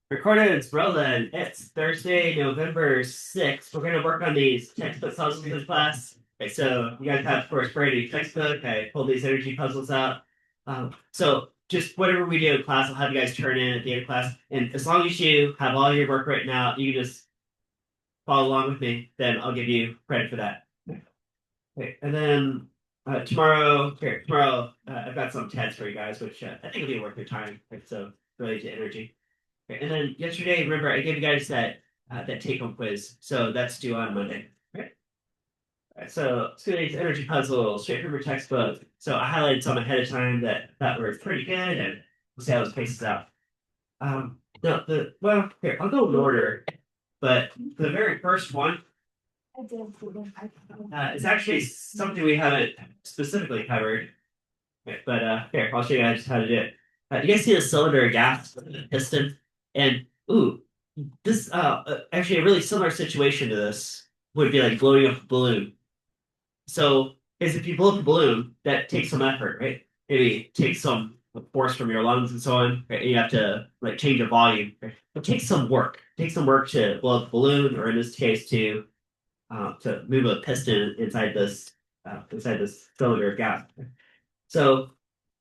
Recorded, it's rolling. It's Thursday, November 6th. We're going to work on these textbook puzzles in this class. Okay, so you guys have, of course, Brady textbook. I pulled these energy puzzles out. So just whatever we do in class, I'll have you guys turn in at the end of class. And as long as you have all your work written out, you can just follow along with me. Then I'll give you credit for that. Okay, and then tomorrow, I've got some tests for you guys, which I think will be worth your time. So related to energy. Okay, and then yesterday, remember, I gave you guys that take-home quiz, so that's due on Monday. Right? All right, so Scooty's energy puzzle, straight from your textbook. So I highlighted some ahead of time that were pretty good, and we'll see how this paces out. No, well, here I'll go in order, but the very first one is actually something we haven't specifically covered. Okay, but here I'll show you guys how to do it. You guys see the cylinder gas piston, and ooh, this actually a really similar situation to this would be like blowing up a balloon. So is if you blow up a balloon, that takes some effort, right? Maybe take some force from your lungs and so on. Right? You have to like change the volume. Right? It takes some work. It takes some work to blow up a balloon, or in this case, to move a piston inside this cylinder of gas. So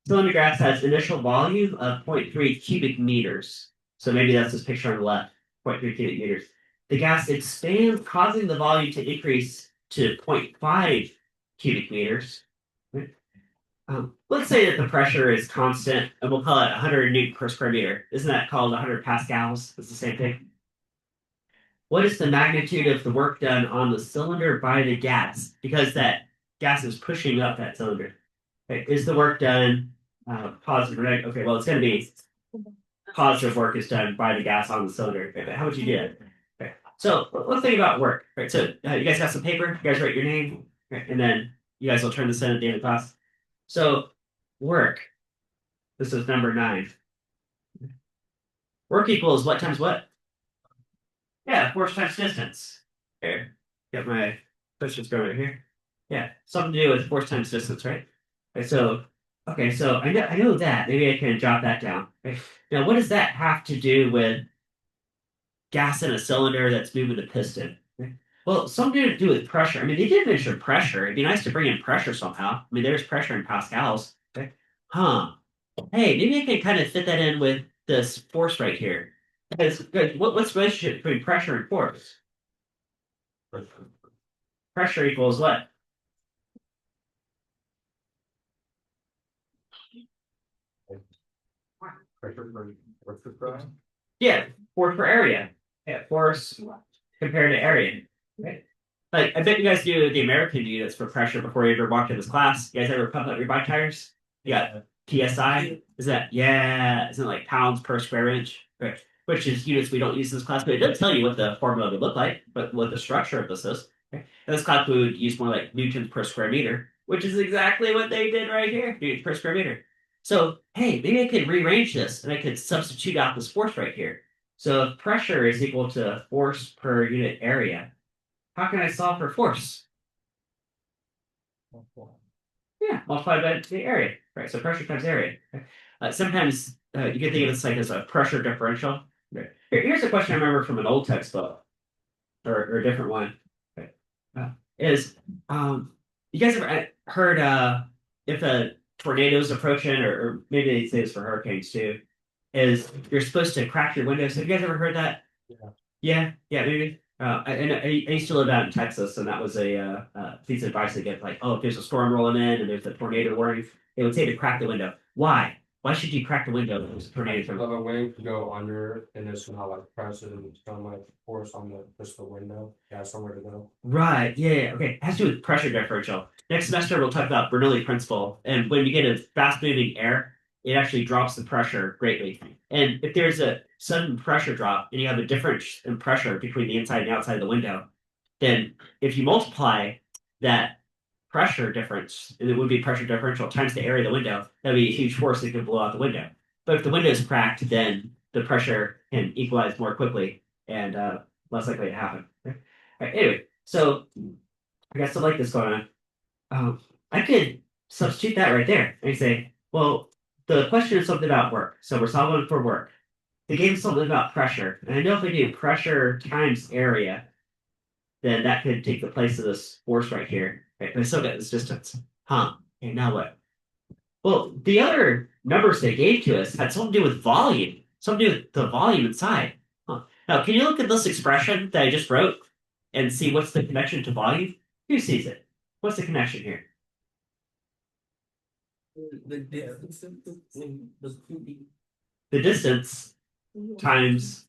cylinder gas has initial volume of zero point 0.3 cubic meters. So maybe that's this picture on the left, 0.3 cubic meters. The gas expands, causing the volume to increase to zero point 0.5 cubic meters. Let's say that the pressure is constant, and we'll call it 100 newton per square meter. Isn't that called 100 pascals? It's the same thing. What is the magnitude of the work done on the cylinder by the gas? Because that gas is pushing up that cylinder. Okay, is the work done positive or negative? Okay, well, it's going to be positive work is done by the gas on the cylinder. Okay, but how would you do it? Okay, so let's think about work. Right, so you guys got some paper. You guys write your name, right, and then you guys will turn this in at the end of class. So work. This is number 9. Work equals what times what? Yeah, force times distance. Here, get my questions going right here. Yeah, something to do with force times distance, right? Okay, so I know that. Maybe I can jot that down. Okay. Now, what does that have to do with gas in a cylinder that's moving the piston? Okay. Well, something to do with pressure. I mean, they did mention pressure. It'd be nice to bring in pressure somehow. I mean, there's pressure in pascals. Okay. Huh. Hey, maybe I can kind of fit that in with this force right here. Because what's the relationship between pressure and force? Pressure equals what? Pressure for the prime. Yeah, force per area. Yeah, force compared to area. Right? Like, I bet you guys do the American units for pressure before you ever walked in this class. You guys ever pump up your bike tires? You got PSI. Is that, yeah, isn't it like pounds per square inch? Right. Which is units we don't use in this class, but it does tell you what the formula would look like, but what the structure of this is. Okay. In this class, we would use more like newtons per square meter, which is exactly what they did right here, newtons per square meter. So, hey, maybe I could rearrange this and I could substitute out this force right here. So if pressure is equal to force per unit area, how can I solve for force? Yeah, multiplied by the area, right? So pressure times area. Sometimes you can think of this like as a pressure differential. Okay. Here's a question I remember from an old textbook or a different one. Okay. Is you guys ever heard if a tornado is approaching, or maybe they say this for hurricanes too, is you're supposed to crack your windows. Have you guys ever heard that? Yeah. Yeah, maybe. I used to live out in Texas, and that was a piece of advice they get. Like, oh, if there's a storm rolling in and there's a tornado warning, they would say to crack the window. Why? Why should you crack the window if there's a tornado Have coming? a way to go under and there's somehow like press it and some like force on the just the window. Yeah, somewhere to go. Right. Yeah. Okay. It has to do with pressure differential. Next semester, we'll talk about Bernoulli principle. And when you get a fast moving air, it actually drops the pressure greatly. And if there's a sudden pressure drop and you have a difference in pressure between the inside and outside of the window, then if you multiply that pressure difference, and it would be pressure differential times the area of the window, that'd be a huge force that could blow out the window. But if the window is cracked, then the pressure can equalize more quickly and less likely to happen. Right, anyway, so I got stuff like this going on. I could substitute that right there and say, well, the question is something about work. So we're solving for work. they gave us something about pressure. And I know if we do pressure times area, then that could take the place of this force right here. Right? But I still got this distance. Huh. Okay, now what? Well, the other numbers they gave to us had something to do with volume, something to do with the volume inside. Huh. Now, can you look at this expression that I just wrote and see what's the connection to volume? Who sees it? What's the connection here? The distance times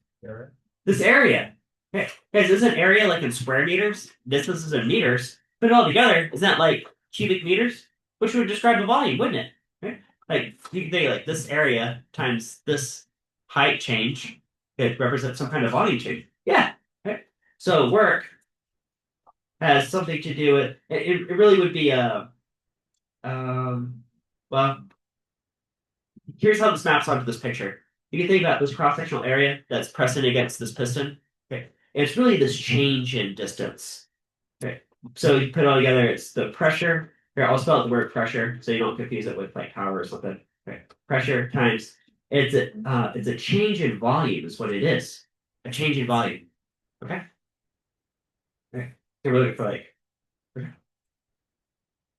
this area. Okay. Guys, isn't area like in square meters? Distance is in meters. Put it all together, isn't that like cubic meters? Which would describe a volume, wouldn't it? Okay. Like you can think like this area times this height change could represent some kind of volume change. Yeah. Okay. So work has something to do with it really would be a well, here's how this maps onto this picture. You can think about this cross-sectional area that's pressing against this piston. Okay. And it's really this change in distance. Okay. So you put it all together, it's the pressure. Here, I'll spell out the word pressure so you don't confuse it with like power or something. Okay. Pressure times it's a change in volume is what it is. A change in volume. Okay. Okay. So we're looking for like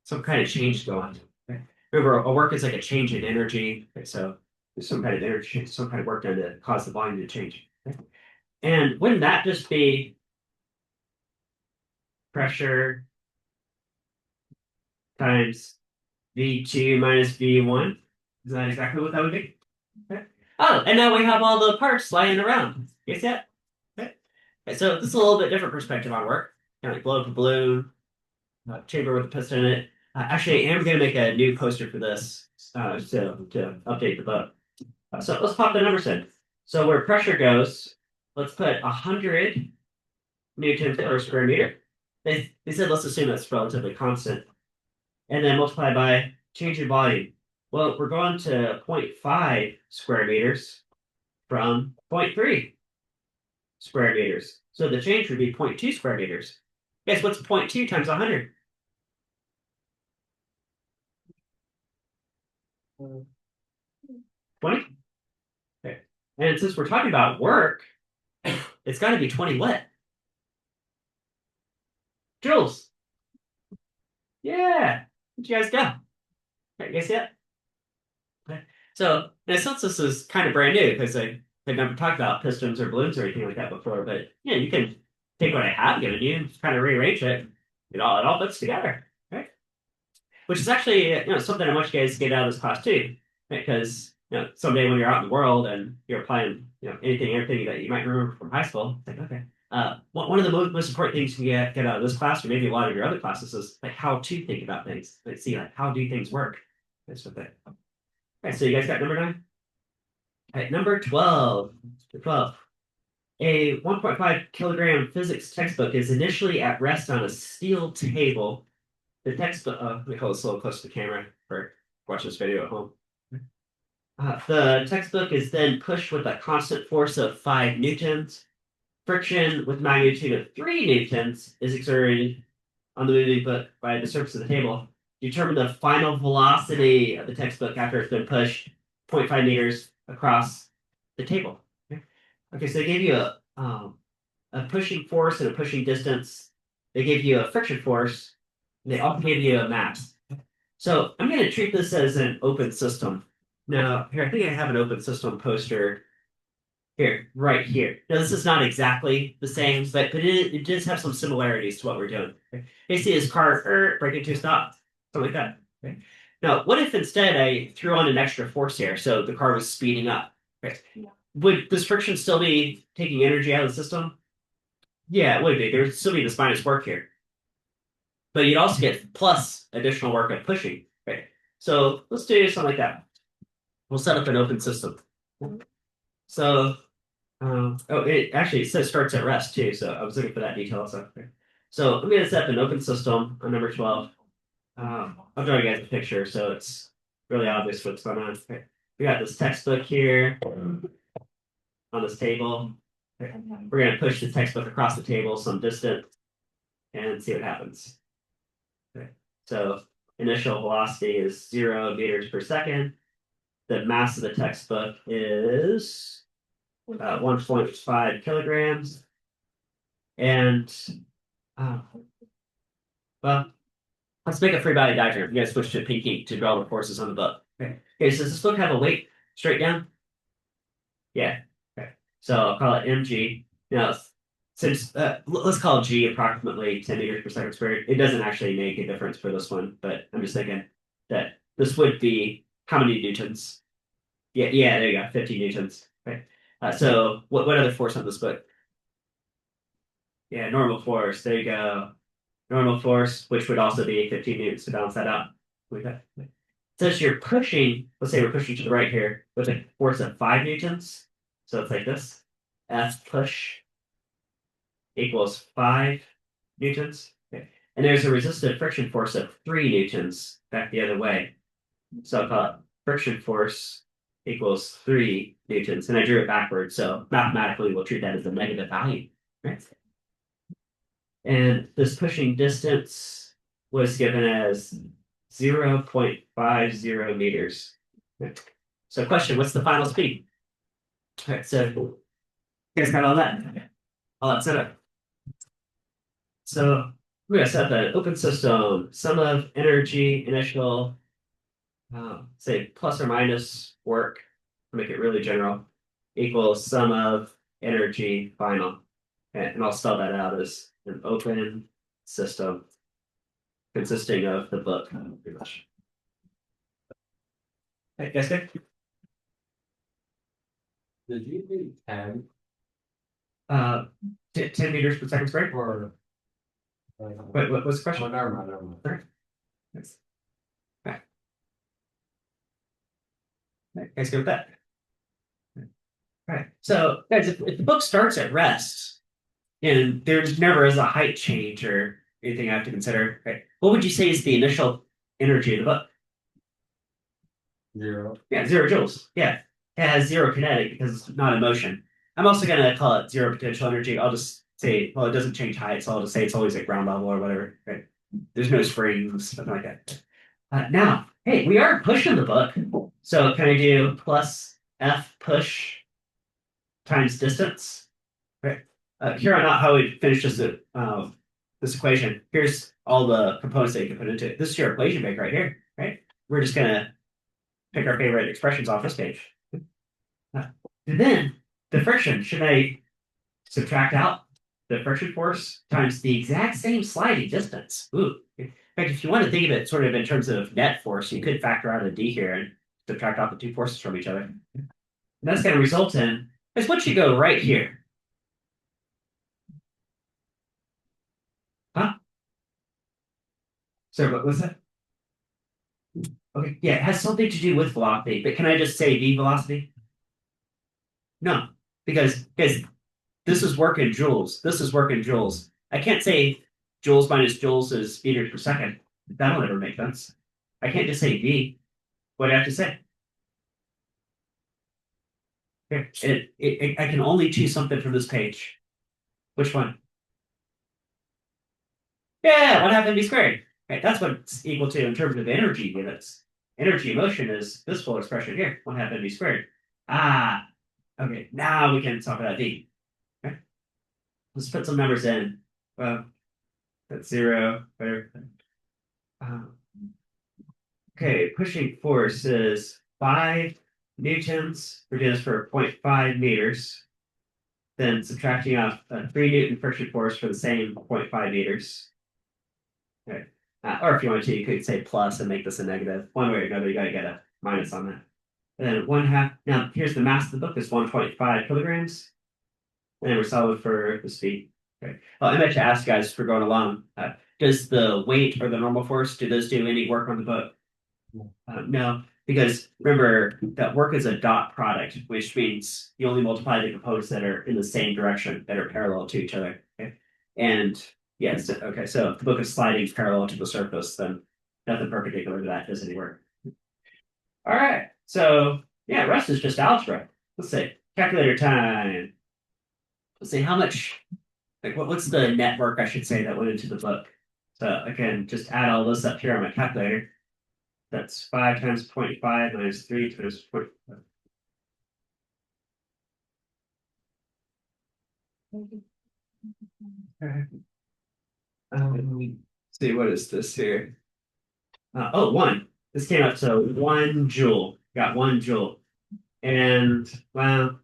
some kind of change going on. Okay. Remember, a work is like a change in energy. Okay, so there's some kind of energy, some kind of work done to cause the volume to change. Okay. And wouldn't that just be pressure times V2 minus V1? Is that exactly what that would be? Okay. Oh, and now we have all the parts lying around. Guess that? Okay. Okay, so this is a little bit different perspective on work. Kind of like blow up a balloon, chamber with a piston in it. Actually, I am going to make a new poster for this to update the book. So let's pop the numbers in. So where pressure goes, let's put 100 newtons per square meter. They said let's assume that's relatively constant. And then multiply by change in volume. Well, we're going to zero 0.5 square meters from 0.3 square meters. So the change would be 0.2 square meters. Guess what's 0.2 times 100? 20? Okay. And since we're talking about work, it's got to be 20 what? Joules. Yeah. Where'd you guys go? Okay, guess yet? Okay. So, in a sense, this is kind of brand new because I've never talked about pistons or balloons or anything like that before. But yeah, you can take what I have given you and kind of rearrange it. It all fits together, right? Which is actually something I want you guys to get out of this class too, right? Because someday when you're out in the world and you're applying anything, everything that you might remember from high school, it's like okay. One of the most important things you get out of this class, or maybe a lot of your other classes, is like how to think about things. Like see like how do things work. That's what that. All right, so you guys got number 9? All right, number 12. 12. A 1.5 kilogram physics textbook is initially at rest on a steel table. The textbook, let me hold this a little close to the camera for watching this video at home. The textbook is then pushed with a constant force of 5 newtons. Friction with magnitude of 3 newtons is exerted on the moving book by the surface of the table. Determine the final velocity of the textbook after it's been pushed 0.5 meters across the table. Okay, so they gave you a pushing force and a pushing distance. They gave you a friction force. And they also gave you a mass. So I'm going to treat this as an open system. Now, here, I think I have an open system poster here, right here. Now, this is not exactly the same, but it does have some similarities to what we're doing. Okay? You see his car breaking to a stop, something like that. Okay? Now, what if instead I threw on an extra force here, so the car was speeding up? Okay? Yeah. Would this friction still be taking energy out of the system? Yeah, it would be. There would still be this minus work here. But you'd also get plus additional work of pushing. Right? So let's do something like that. We'll set up an open system. So it actually says starts at rest too, so I was looking for that detail also. So I'm going to set up an open system on number 12. I'll draw you guys a picture so it's really obvious what's going on. Okay. We got this textbook here on this table. Okay. We're going to push the textbook across the table some distance and see what happens. Okay. So initial velocity is 0 meters per second. The mass of the textbook is 1.5 kilograms. And well, let's make a free body diagram. You guys switch to pink ink to draw the forces on the book. Okay. Okay, so does this book have a weight straight down? Yeah. Okay. So I'll call it mg. Now, since let's call G approximately 10 meters per second squared. It doesn't actually make a difference for this one, but I'm just thinking that this would be how many newtons? Yeah, there you go, 50 newtons. Okay. So what other force on this book? Yeah, normal force. There you go. Normal force, which would also be 15 newtons to balance that out. Since you're pushing, let's say we're pushing to the right here with a force of 5 newtons. So it's like this. F push equals 5 newtons. Okay. And there's a resistive friction force of 3 newtons back the other way. So I'll call it friction force equals 3 newtons. And I drew it backwards. So mathematically, we'll treat that as a negative value. Right? And this pushing distance was given as 0.50 meters. So question, what's the final speed? All right, so you guys got all that? All that set up. So we're gonna set the open system, sum of energy initial, say plus or minus work, to make it really general, equals sum of energy final. And I'll spell that out as an open system consisting of the book, pretty much. Hey, guys, good? Did you do 10 Uh, 10 meters per second squared? or? Wait, what was the Oh, question? never mind, never mind. Okay. Thanks. Okay. Okay, guys, go with that. All right. So, guys, if the book starts at rest and there's never is a height change or anything I have to consider, right? What would you say is the initial energy of the book? 0. Yeah, 0 joules. Yeah, it has 0 kinetic because it's not in motion. I'm also going to call it 0 potential energy. I'll just say, well, it doesn't change height, so I'll just say it's always at ground level or whatever. Right? There's no springs, nothing like that. Now, hey, we are pushing the book. So can I do plus F push times distance? Right. Here on out, how we finish this equation. Here's all the components that you can put into it. This is your equation bank right here, right? We're just going to pick our favorite expressions off this page. Then the friction, should I subtract out the friction force times the exact same sliding distance? Ooh. In fact, if you want to think of it sort of in terms of net force, you could factor out a d here and subtract out the two forces from each other. And that's going to result in, is once you go right here. Huh? So what was that? Okay, yeah, it has something to do with velocity, but can I just say v velocity? No, because this is work in joules. This is work in joules. I can't say joules minus joules is meters per second. That'll never make sense. I can't just say v. What do I have to say? Here, I can only choose something from this page. Which one? Yeah, 1/2 mv squared. Right, that's what it's equal to in terms of energy units. Energy in motion is this full expression here, 1/2 mv squared. Ah, okay, now we can talk about v. Okay. Let's put some numbers in. Well, that's 0, whatever. Okay, pushing force is 5 newtons. We're doing this for 0.5 meters. Then subtracting off a 3 Newton friction force for the same 0.5 meters. Okay. Or if you want to, you could say plus and make this a negative. One way or another, you got to get a minus on that. And then 1/2. Now, here's the mass of the book is 1.5 kilograms. And then we're solid for the speed. Okay. Well, I meant to ask you guys for going along. Does the weight or the normal force, do those do any work on the book? No, because remember that work is a dot product, which means you only multiply the components that are in the same direction, that are parallel to each other. Okay? And yes, okay, so if the book is sliding parallel to the surface, then nothing perpendicular to that does any work. All right, so yeah, rest is just algebra. Let's see, calculator time. Let's see how much, like what's the net work I should say that went into the book. So I can just add all this up here on my calculator. That's 5 times 0.5 minus 3 times 0.5. See, what is this here? Oh, one. This came up to 1 joule. Got 1 joule. And well,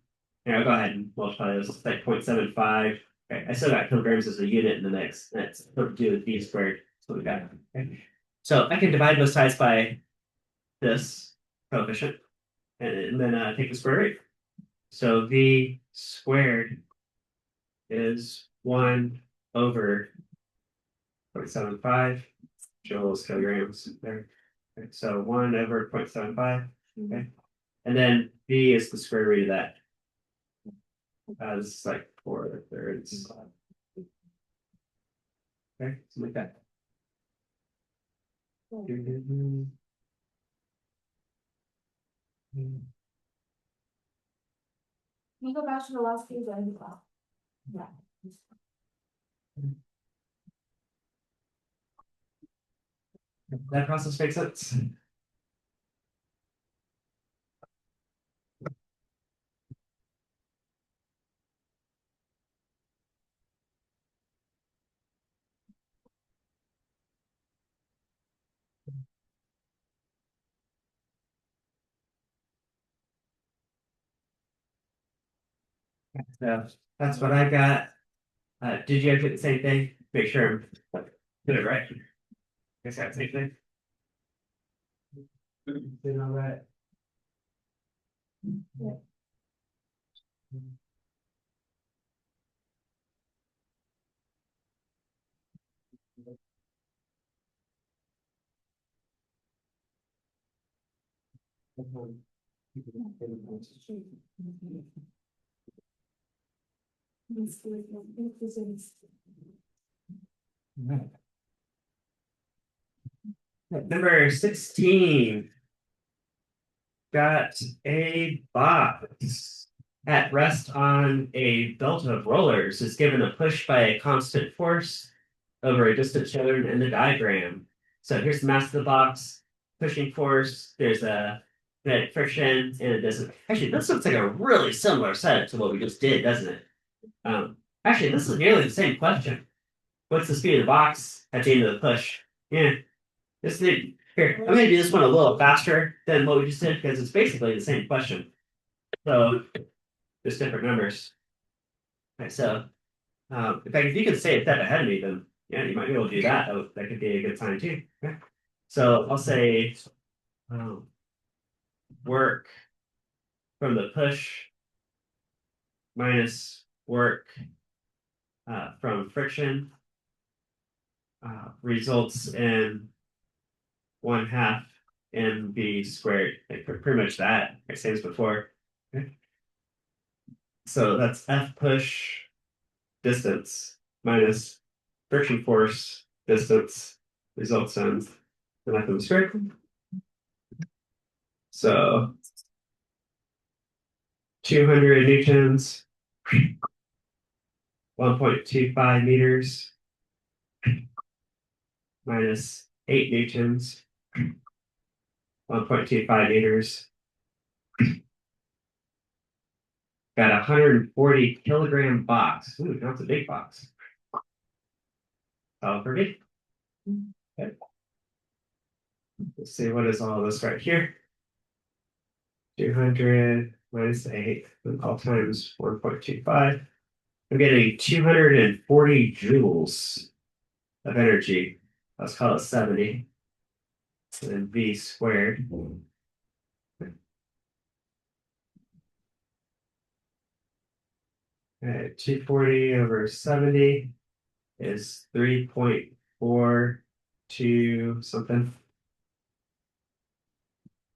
here, I'll go ahead and multiply this. It's like 0.75. Okay, I still got kilograms as a unit in the mix. That's what to do with v squared. That's what we got. Okay. So I can divide both sides by this coefficient and then take the square root. So v squared is 1 over 0.75 joules kilograms there. Okay, so 1 over 0.75. Okay. And then v is the square root of that. As like 4/3. Okay, something like that. Can you go back to the last page? Yeah. That process makes sense. So that's what I got. Did you guys get the same thing? Make sure I'm did it right. Guys got the same thing. Did all right. Yeah. Number 16. Got a box at rest on a belt of rollers is given a push by a constant force over a distance shown in the diagram. So here's the mass of the box, pushing force, there's a kinetic friction, and it doesn't. Actually, this looks like a really similar setup to what we just did, doesn't it? Actually, this is nearly the same question. What's the speed of the box at the end of the push? Yeah, this is here. I'm gonna do this one a little faster than what we just did because it's basically the same question. So just different numbers. Okay, so in fact, if you can say a step ahead of me, then yeah, you might be able to do that. That could be a good sign too. Okay. So I'll say work from the push minus work from friction results in 1/2 mv squared. Like pretty much that, like same as before. Okay. So that's F push distance minus friction force distance results in the length of the squared. So 200 newtons, 1.25 meters minus 8 newtons, 1.25 meters. Got a 140 kilogram box. Ooh, that's a big box. All pretty. Okay. Let's see, what is all this right here? 200 minus 8, all times 1.25. I'm getting 240 joules of energy. Let's call it 70. And then V squared. Okay, 240 over 70 is 3.42 something.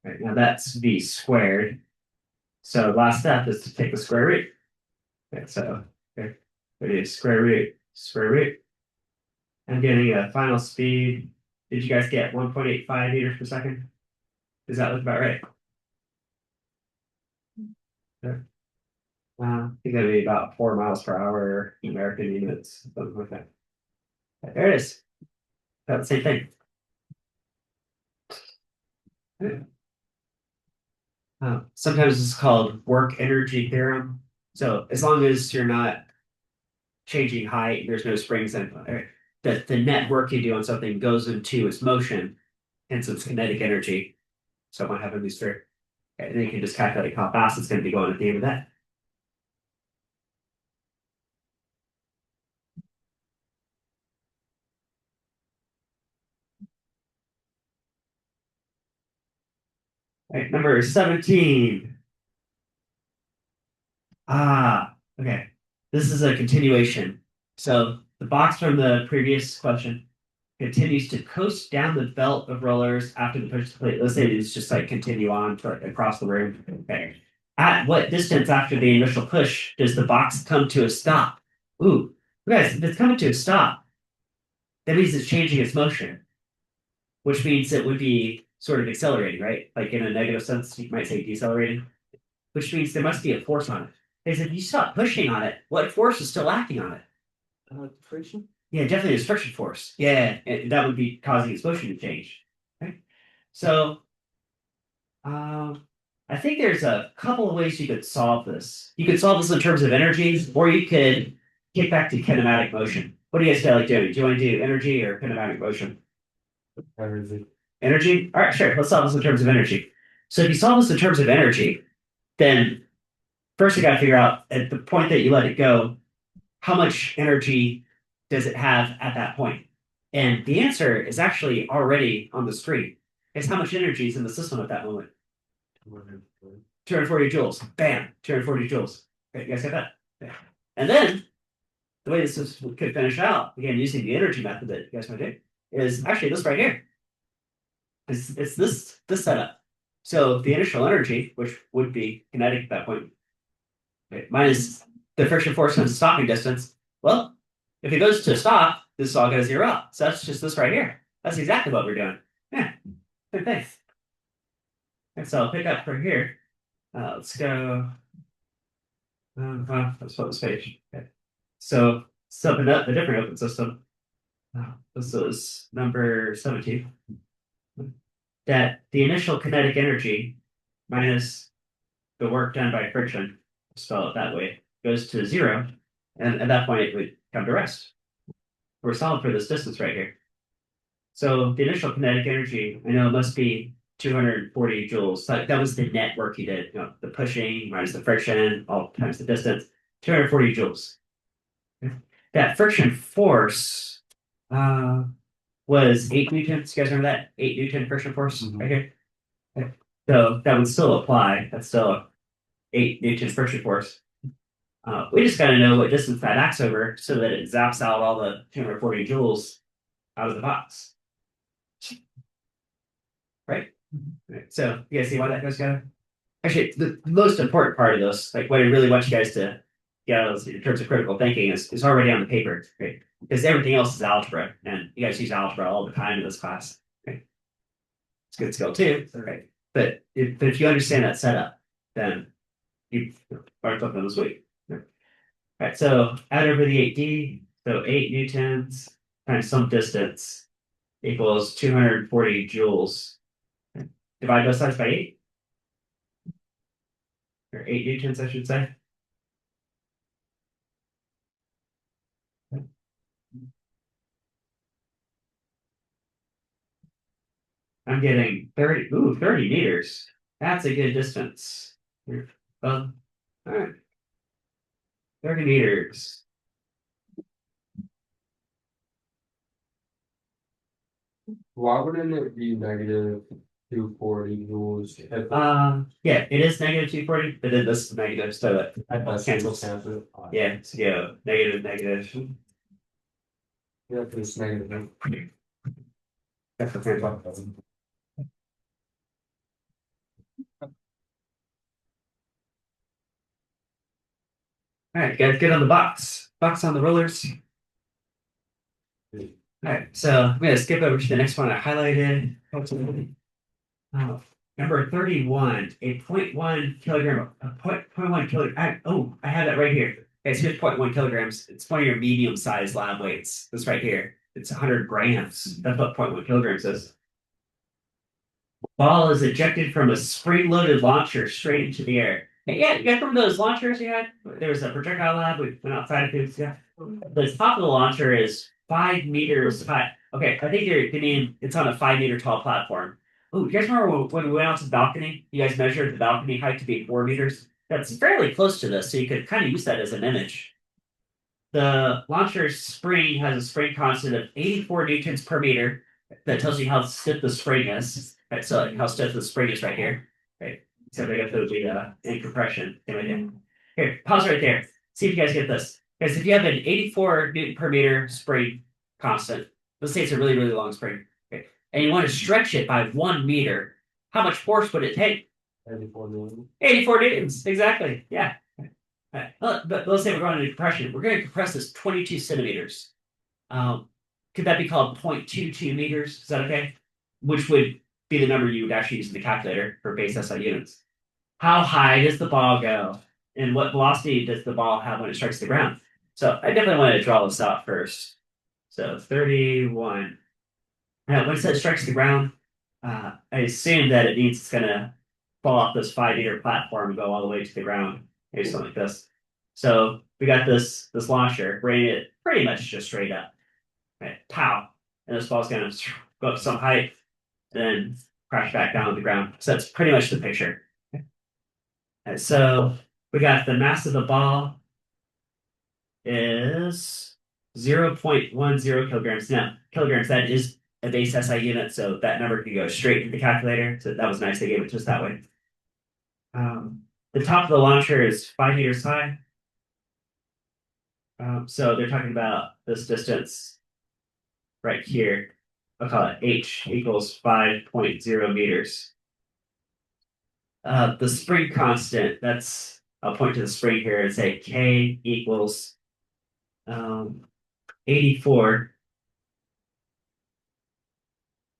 Right, now that's V squared. So last step is to take the square root. Okay, so okay, it is square root, square root. I'm getting a final speed. Did you guys get 1.85 meters per second? Does that look about right? Okay. I think that'd be about 4 miles per hour American units, something like that. There it is. That's the same thing. Sometimes it's called work energy theorem. So as long as you're not changing height, there's no springs and the net work you do on something goes into its motion, hence its kinetic energy. So I want to have a booster. And then you can just calculate how fast it's going to be going at the end of that. All right, number 17. Okay. This is a continuation. So the box from the previous question continues to coast down the belt of rollers after the push to plate. Let's say it's just like continue on across the room. Okay. At what distance after the initial push does the box come to a stop? Ooh, guys, if it's coming to a stop, that means it's changing its motion, which means it would be sort of accelerating, right? Like in a negative sense, you might say decelerating, which means there must be a force on it. Because if you stop pushing on it, what force is still acting on it? Friction? Yeah, definitely a friction force. Yeah, that would be causing its motion to change. Okay. So, I think there's a couple of ways you could solve this. You could solve this in terms of energy, or you could get back to kinematic motion. What do you guys feel like doing? Do you want to do energy or kinematic motion? Everything. Energy? All right, sure. Let's solve this in terms of energy. So if you solve this in terms of energy, then first you got to figure out at the point that you let it go, how much energy does it have at that point? And the answer is actually already on the screen. It's how much energy is in the system at that moment. 240 joules. Bam, 240 joules. Okay, you guys get that? Yeah. And then the way this could finish out, again, using the energy method that you guys might do, is actually this right here. It's this setup. So the initial energy, which would be kinetic at that point, okay, minus the friction force and stopping distance. Well, if it goes to a stop, this is all going to zero out. So that's just this right here. That's exactly what we're doing. Yeah, good thing. And so I'll pick up from here. Let's go. Let's put this page. Okay. So summing up the different open system. This is number 17. That the initial kinetic energy minus the work done by friction, spell it that way, goes to zero. And at that point, it would come to rest. We're solving for this distance right here. So the initial kinetic energy, I know it must be 240 joules. That was the net work you did. You know, the pushing minus the friction, all times the distance, 240 joules. That friction force was 8 newtons. You guys remember that? 8 Newton friction force right here? Okay. So that would still apply. That's still 8 Newton friction force. We just got to know what distance that acts over so that it zaps out all the 240 joules out of the box. Right? Right. So you guys see why that goes together? Actually, the most important part of this, like what I really want you guys to get out of in terms of critical thinking is already on the paper, right? Because everything else is algebra, and you guys use algebra all the time in this class. Right? It's a good skill too, right? But if you understand that setup, then you learned something this week. Right? All right, so add over the 8D, so 8 newtons times some distance equals 240 joules. Divide both sides by 8. Or 8 newtons, I should say. I'm getting 30, 30 meters. That's a good distance. Well, all right. 30 meters. Why wouldn't it be negative 240 joules? Yeah, it is negative 240, but then this is negative, so that cancels. Cancel. Yeah, so yeah, negative, negative. Yeah, it's negative. That's the cancel. All right, guys, get on the box. Box on the rollers. All right, so I'm going to skip over to the next one I highlighted. Number 31, a 0.1 kilogram, a 0.1 kilogram. I have that right here. Okay, so here's 0.1 kilograms. It's one of your medium-sized lab weights. This right here. It's 100 grams. That's what 0.1 kilograms is. Ball is ejected from a spring-loaded launcher straight into the air. Hey, yeah, you guys remember those launchers you had? There was a projectile lab. We went outside of it. Yeah. The top of the launcher is 5 meters high. Okay, I think you're getting it's on a 5 meter tall platform. Oh, you guys remember when we went out to the balcony? You guys measured the balcony height to be 4 meters. That's fairly close to this, so you could kind of use that as an image. The launcher's spring has a spring constant of 84 newtons per meter. That tells you how stiff the spring is. Right, so like how stiff the spring is right here. Right. So I guess it would be in compression. Same idea. Here, pause right there. See if you guys get this. Because if you have an 84 newton per meter spring constant, let's say it's a really, really long spring, okay, and you want to stretch it by 1 meter, how much force would it take? 84 million. 84 newtons, exactly. Yeah. But let's say we're going into compression. We're going to compress this 22 centimeters. Could that be called 0.22 meters? Is that okay? Which would be the number you would actually use in the calculator for base SI units. How high does the ball go? And what velocity does the ball have when it strikes the ground? So I definitely want to draw this out first. So 31. Now, once it strikes the ground, I assume that it means it's going to fall off this 5 meter platform and go all the way to the ground, maybe something like this. So we got this launcher, bringing it pretty much just straight up. Right, pow, and this ball's going to go up some height, then crash back down to the ground. So that's pretty much the picture. And so we got the mass of the ball is 0.10 kilograms. Now, kilograms, that is a base SI unit, so that number could go straight to the calculator. So that was nice. They gave it just that way. The top of the launcher is 5 meters high. So they're talking about this distance right here. I'll call it H equals 5.0 meters. The spring constant, I'll point to the spring here and say K equals 84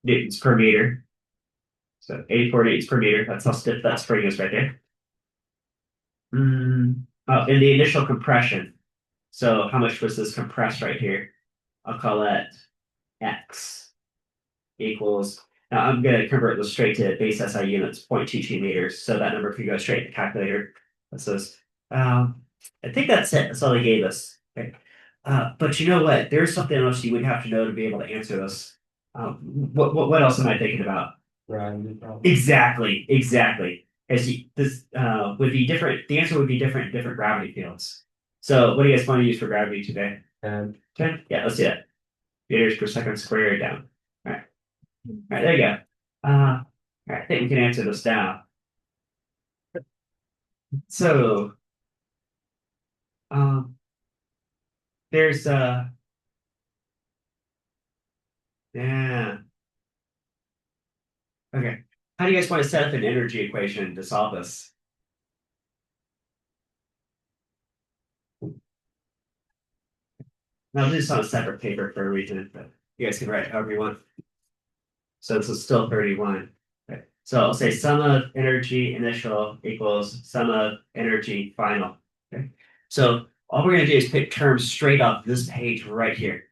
newtons per meter. So 84 newtons per meter, that's how stiff that spring is right there. Oh, in the initial compression. So how much was this compressed right here? I'll call that X equals, now I'm going to convert this straight to base SI units, 0.22 meters. So that number could go straight to the calculator. That says, I think that's it. That's all they gave us. Okay. But you know what? There's something else you would have to know to be able to answer this. What else am I thinking about? Gravity probably. Exactly. As this would be different. The answer would be different in different gravity fields. So what do you guys want to use for gravity today? And 10? Yeah, let's do that. Meters per second squared down. All right, there you go. All right, I think we can answer this now. So, there's yeah. Okay. How do you guys want to set up an energy equation to solve this? Now, this is on a separate paper for a reason, but you guys can write however you want. So this is still 31. Okay. So I'll say sum of energy initial equals sum of energy final. Okay. So all we're going to do is pick terms straight off this page right here.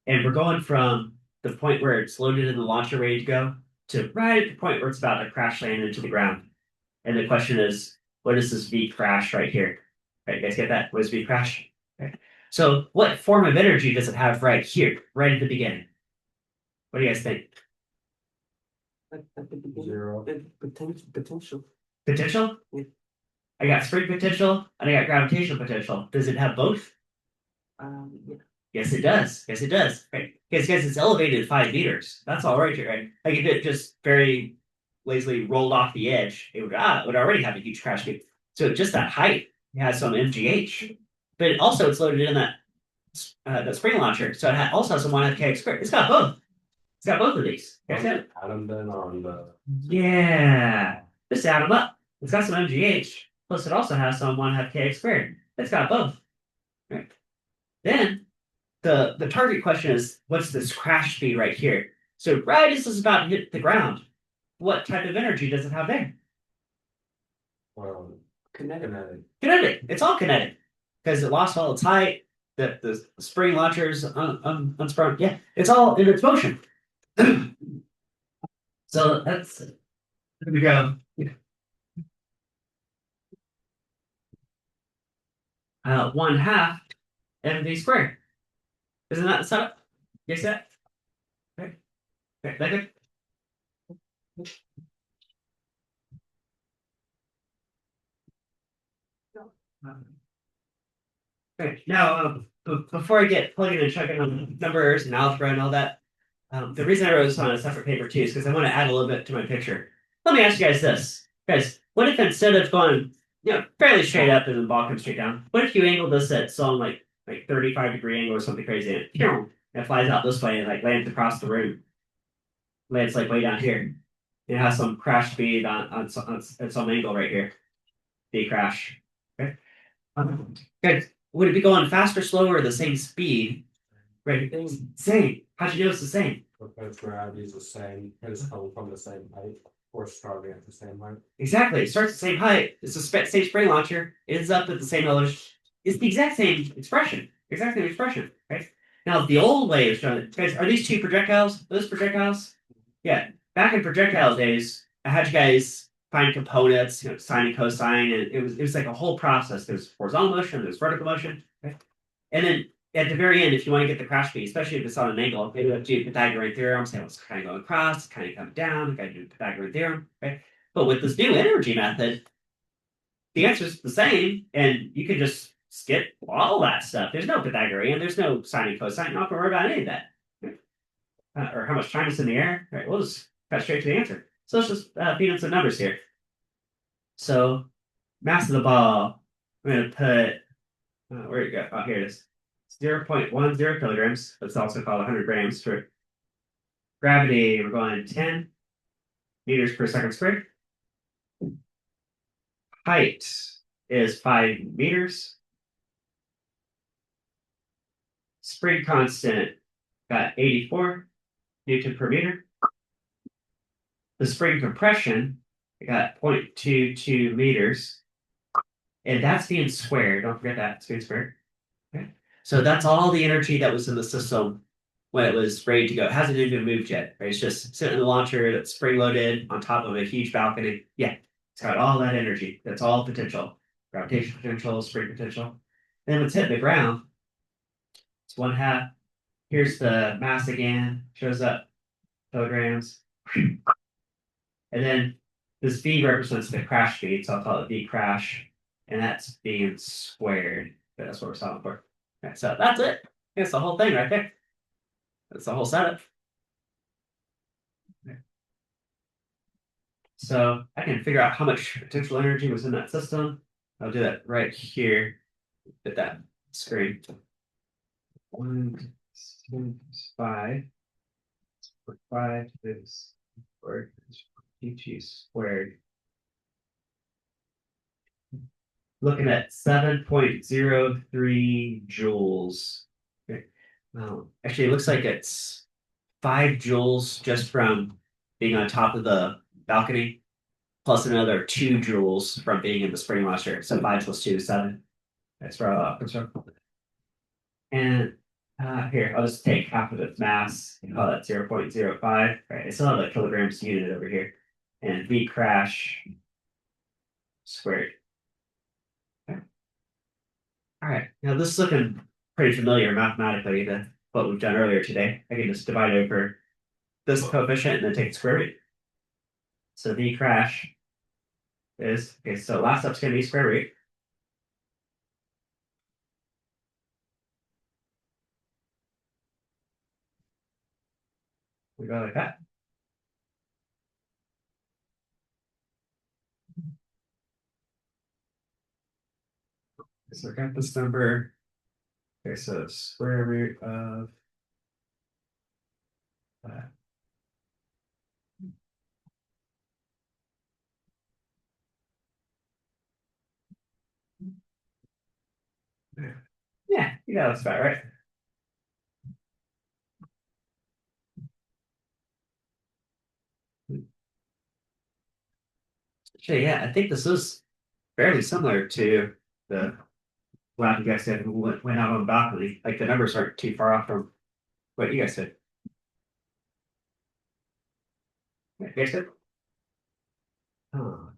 And we're going from the point where it's loaded in the launcher ready to go to right at the point where it's about to crash land into the ground. And the question is, what is this V crash right here? Right, you guys get that? What is V crash? Okay. So what form of energy does it have right here, right at the beginning? What do you guys think? At the beginning, Zero. potential. Potential? Yeah. I got spring potential and I got gravitational potential. Does it have both? Yeah. Yes, it does. Yes, it does. Right. Because it's elevated 5 meters. That's all right, right? Like if it just very lazily rolled off the edge, it would already have a huge crash gate. So just that height has some MGH. But it's loaded in that spring launcher. So it also has some 1 kx squared. It's got both. It's got both of these. Atom then on the Yeah. Just add them up. It's got some MGH. Plus it also has some 1 kx squared. It's got both. Right. Then the target question is, what's this crash speed right here? So right as this is about to hit the ground, what type of energy does it have there? Kinetic. Kinetic. It's all kinetic. Because it lost all its height, the spring launchers unsprung. Yeah, it's all in its motion. So that's there we go. one half mv squared. Isn't that the setup? You see that? Okay. Okay, that good? Okay, now before I get plugging and checking on numbers and algebra and all that, the reason I wrote this on a separate paper too is because I want to add a little bit to my picture. Let me ask you guys this, guys. What if instead of going, fairly straight up and the ball comes straight down, what if you angled this at some like 35-degree angle or something crazy, and it flies out this way and like lands across the room, lands like way down here. It has some crash speed on some angle right here. The crash. Okay. Guys, would it be going faster, slower, or the same speed? Right. Same. How'd you know it's the same? Because gravity is the same, it's coming from the same height, or starting at the same height. Exactly. It starts at the same height. It's the same spring launcher. Ends up at the same elevation. It's the exact same expression. Exact same expression. Right. Now the old way of showing it, guys, are these two projectiles? Are those projectiles? Yeah. Back in projectile days, I had you guys find components, sine and cosine, and it was like a whole process. There's horizontal motion, there's vertical motion, right? And then at the very end, if you want to get the crash speed, especially if it's on an angle, maybe you have to do Pythagorean theorem, say it's kind of going across, it's kind of coming down, you got to do Pythagorean theorem, right? But with this new energy method, the answer is the same, and you can just skip all that stuff. There's no Pythagorean, there's no sine and cosine, you're not going to worry about any of that. Right? Or how much time is in the air, right? We'll just cut straight to the answer. So let's just feed in some numbers here. So mass of the ball, I'm going to put, where you go? Oh, here it is. 0.10 kilograms. That's also called 100 grams. For gravity, we're going 10 meters per second squared. Height is 5 meters. Spring constant got 84 Newton per meter. The spring compression got 0.22 meters. And that's being squared. Don't forget that. It's being squared. Okay. So that's all the energy that was in the system when it was ready to go. It hasn't even moved yet. Right? It's just sitting in the launcher that's spring loaded on top of a huge balcony. Yeah, it's got all that energy. That's all potential. Gravitational potential, spring potential. Then when it's hitting the ground, it's one half. Here's the mass again. Shows up kilograms. And then this V represents the crash speed, so I'll call it V crash. And that's being squared. But that's what we're solving for. Okay, so that's it. That's the whole thing right there. That's the whole setup. Okay. So I can figure out how much potential energy was in that system. I'll do that right here at that screen. 1, 5, 5 is squared, dt squared. Looking at 7.03 joules. Okay. Actually, it looks like it's 5 joules just from being on top of the balcony, plus another 2 joules from being in the spring launcher. So 5 plus 2 is 7. That's where I'll concern. And here, I'll just take half of its mass and call that 0.05. Right, I still have a kilograms unit over here. And V crash squared. Okay. All right, now this is looking pretty familiar mathematically to what we've done earlier today. I can just divide over this coefficient and then take the square root. So V crash is, okay, so last step's going to be square root. We go like that. So I got this number. Okay, so square root of that. Yeah, that's about right. Actually, yeah, I think this is fairly similar to the lab you guys said went out on the balcony. Like the numbers aren't too far off from what you guys said. You guys said? Oh.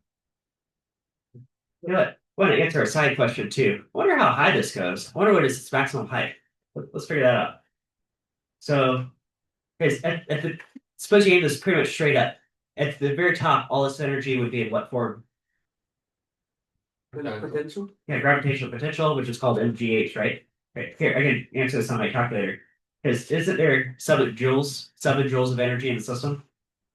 You know what? want to answer a side question too. I wonder how high this goes. I wonder what is its maximum height. Let's figure that out. So, because at the suppose you aim this pretty much straight up. At the very top, all this energy would be in what form? Potential? Yeah, gravitational potential, which is called MGH, right? Right. Here, I can answer this on my calculator. Because isn't there 7 joules of energy in the system?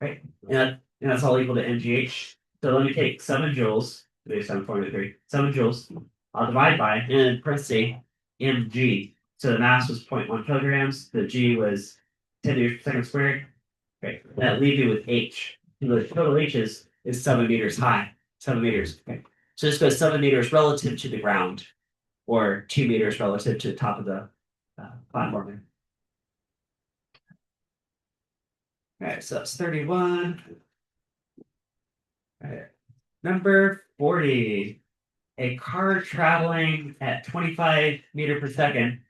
Right? And that's all equal to MGH. So let me take 7 joules, there's 7.3, 7 joules. I'll divide by, and in parentheses, mg. So the mass was 0.1 kilograms, the g was 10 meters per second squared. Okay, that leaves you with h. And the total h is 7 meters high, 7 meters. Okay. So this goes 7 meters relative to the ground, or 2 meters relative to the top of the platform. All right, so that's 31. All right. Number 40. A car traveling at 25 meter per second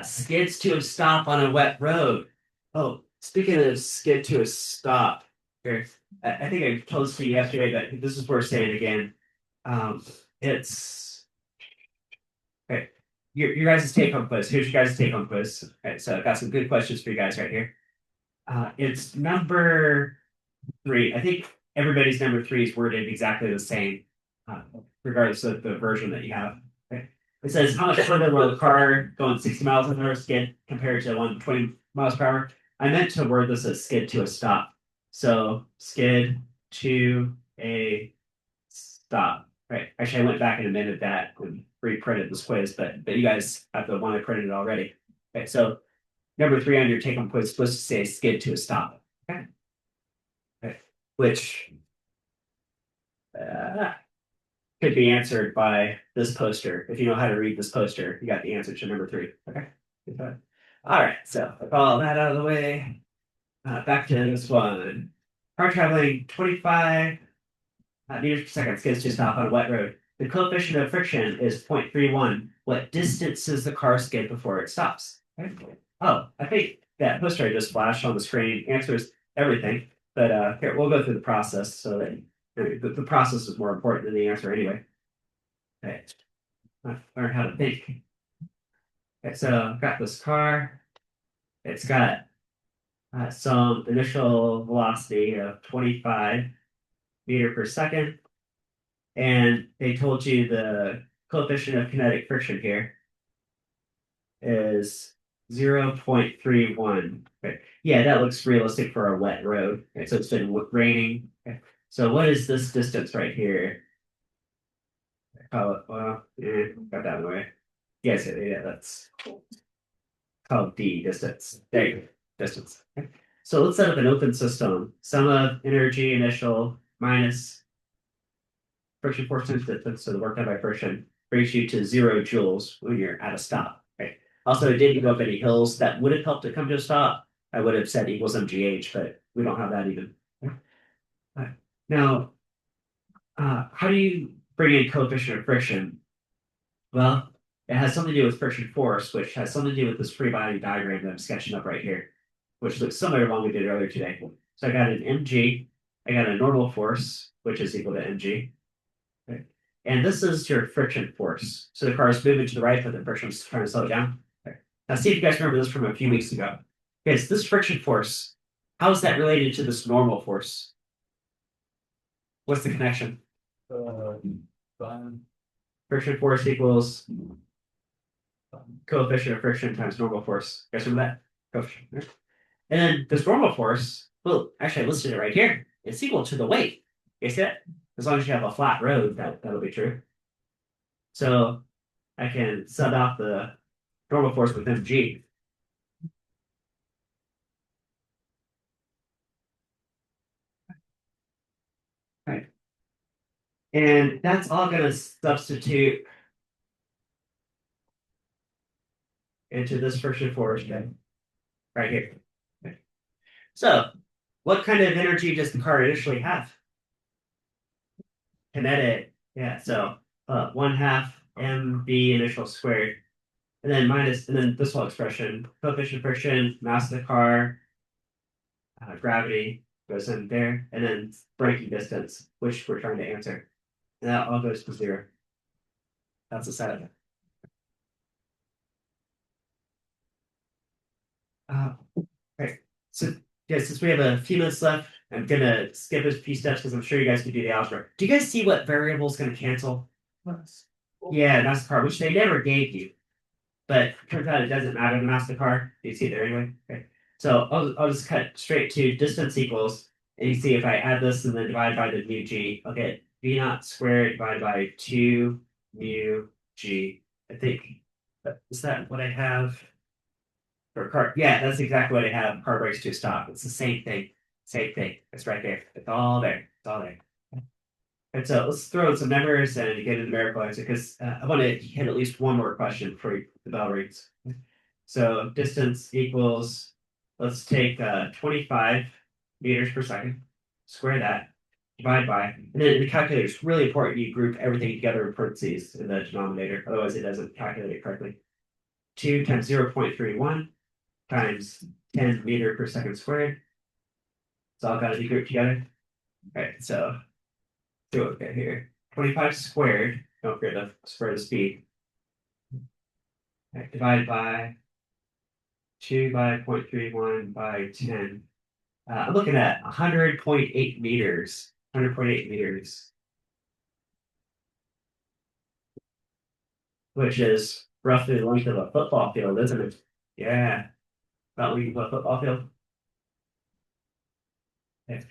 skids to a stop on a wet road. Oh, speaking of skid to a stop, here, I think I told this to you yesterday, but this is worth saying again. It's okay. Your guys' take home quiz. Here's your guys' take home quiz. All right, so I've got some good questions for you guys right here. It's number 3. I think everybody's number 3 is worded exactly the same, regardless of the version that you have. Okay. It says, how much further will a car going 60 miles an hour skid compared to 120 miles per hour? I meant to word this as skid to a stop. So skid to a stop. Right. Actually, I went back and amended that and reprinted this quiz, but you guys have the one I printed already. Okay, so number 3 on your take-home quiz is supposed to say skid to a stop. Okay. Okay. Which could be answered by this poster. If you know how to read this poster, you got the answer to number 3. Okay. All right. So with all that out of the way, back to this one. Car traveling 25 meters per second skids to a stop on a wet road. The coefficient of friction is 0.31. What distance does the car skid before it stops? Okay. Oh, I think that poster I just flashed on the screen answers everything. But here, we'll go through the process so that the process is more important than the answer anyway. Okay. Learn how to think. Okay, so I've got this car. It's got some initial velocity of 25 meter per second. And they told you the coefficient of kinetic friction here is 0.31. Okay. Yeah, that looks realistic for a wet road. Okay, so it's been raining. Okay. So what is this distance right here? Call it, well, got that away. Yes, yeah, that's called D, distance. There you go, distance. Okay. So let's set up an open system. Sum of energy initial minus friction force times distance, so the work done by friction brings you to 0 joules when you're at a stop. Right. Also, it didn't go up any hills that would have helped it come to a stop. I would have said equals mgh, but we don't have that even. Now, how do you bring in coefficient of friction? Well, it has something to do with friction force, which has something to do with this free body diagram that I'm sketching up right here, which looks similar to one we did earlier today. So I got an mg, I got a normal force, which is equal to mg. Okay. And this is your friction force. So the car is moving to the right, but the friction is trying to slow it down. Okay. Now see if you guys remember this from a few weeks ago. Okay, so this friction force, how is that related to this normal force? What's the connection? Friction force equals coefficient of friction times normal force. You guys remember that? Coefficient. And then this normal force, well, actually I listed it right here. It's equal to the weight. You see that? As long as you have a flat road, that'll be true. So I can sub out the normal force with mg. Right. And that's all going to substitute into this friction force right here. Okay. So what kind of energy does the car initially have? Kinetic. Yeah, so 1/2 mv initial squared. And then minus, and then this whole expression, coefficient of friction, mass of the car, gravity goes in there, and then braking distance, which we're trying to answer. And that all goes to 0. That's a setup. Right. So yeah, since we have a few minutes left, I'm gonna skip a few steps because I'm sure you guys can do the algebra. Do you guys see what variable is gonna cancel? Yeah, that's the part which they never gave you. But turns out it doesn't matter the MasterCard. You see it there anyway. Okay. So I'll just cut straight to distance equals, and you see if I add this and then divide by the mu g, I'll get v naught squared divided by 2 mu g. I think is that what I have for car? Yeah, that's exactly what I have. Car brakes to a stop. It's the same thing. Same thing. It's right there. It's all there. It's all there. And so let's throw in some numbers and get into numerical answer because I want to hit at least one more question before the bell rings. So distance equals, let's take 25 meters per second, square that, divide by, and then in the calculator, it's really important you group everything together in parentheses in the denominator, otherwise it doesn't calculate it correctly. 2 times 0.31 times 10 meter per second squared. It's all got to be grouped together. All right, so do it okay here. 25 squared, don't forget to square the speed. Right, divided by 2 by 0.31 by 10. I'm looking at 100.8 meters. 100.8 meters. Which is roughly the length of a football field, isn't it? Yeah. About length of a football field. Okay.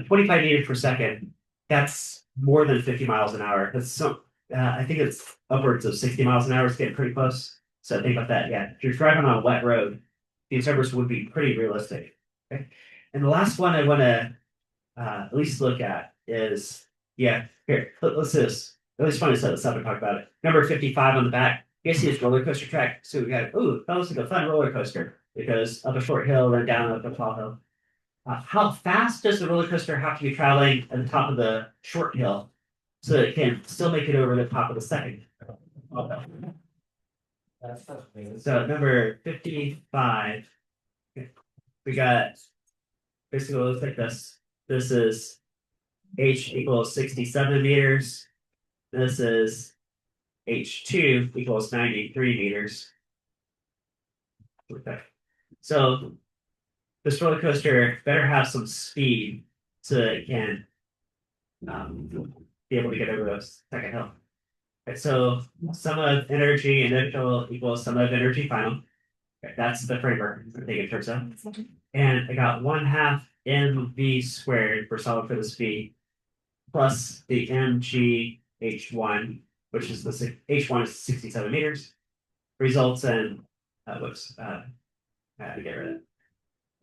25 meters per second. That's more than 50 miles an hour. That's so I think it's upwards of 60 miles an hour. It's getting pretty close. So think about that. Yeah. If you're driving on a wet road, these numbers would be pretty realistic. Okay. And the last one I want to at least look at is, yeah, here, let's do this. At least fun to set this up and talk about it. Number 55 on the back. You guys see this roller coaster track? So we got, ooh, that looks like a fun roller coaster. It goes up a short hill, then down up a tall hill. How fast does the roller coaster have to be traveling at the top of the short hill so that it can still make it over the top of the second? So number 55, we got basically it looks like this. This is h equals 67 meters. This is h2 equals 93 meters. Okay. So this roller coaster better have some speed so that it can be able to get over the second hill. Okay, so sum of energy initial equals sum of energy final. Okay, that's the framework I think in terms of. And I got 1/2 mv squared for solid for the speed plus the mg h1, which is the h1 is 67 meters, results in whoops, I had to get rid of it.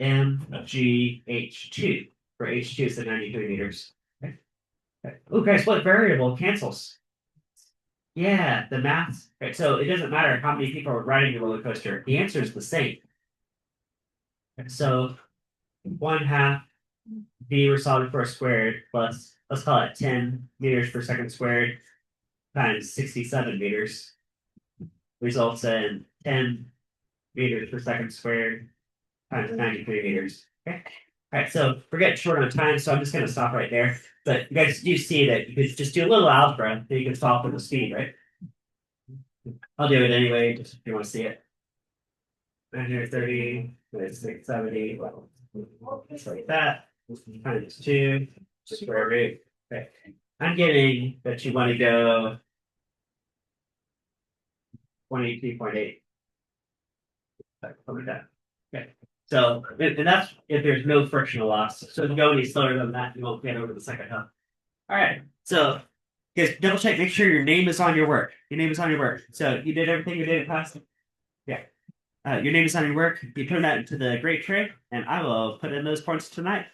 mgh2 for h2 is the 93 meters. Okay. Okay. Oh, guys, what variable cancels? Yeah, the math. Right, so it doesn't matter how many people are riding the roller coaster. The answer is the same. So 1/2 v solid for squared plus, let's call it 10 meters per second squared times 67 meters results in 10 meters per second squared times 93 meters. Okay. All right, so we're getting short on time, so I'm just going to stop right there. But you guys do see that you could just do a little algebra that you can solve for the speed, right? I'll do it anyway, just if you want to see it. 930, 670, just like that. Times 2, square root. Okay. I'm getting that you want to go 23.8. Something like that. Okay. So, and that's if there's no frictional loss. So if you go any slower than that, you won't get over the second hill. All right. So, guys, double check, make sure your name is on your work. Your name is on your work. So you did everything you did in class? Yeah. Your name is on your work. You turn that into the great tray, and I will put in those points tonight.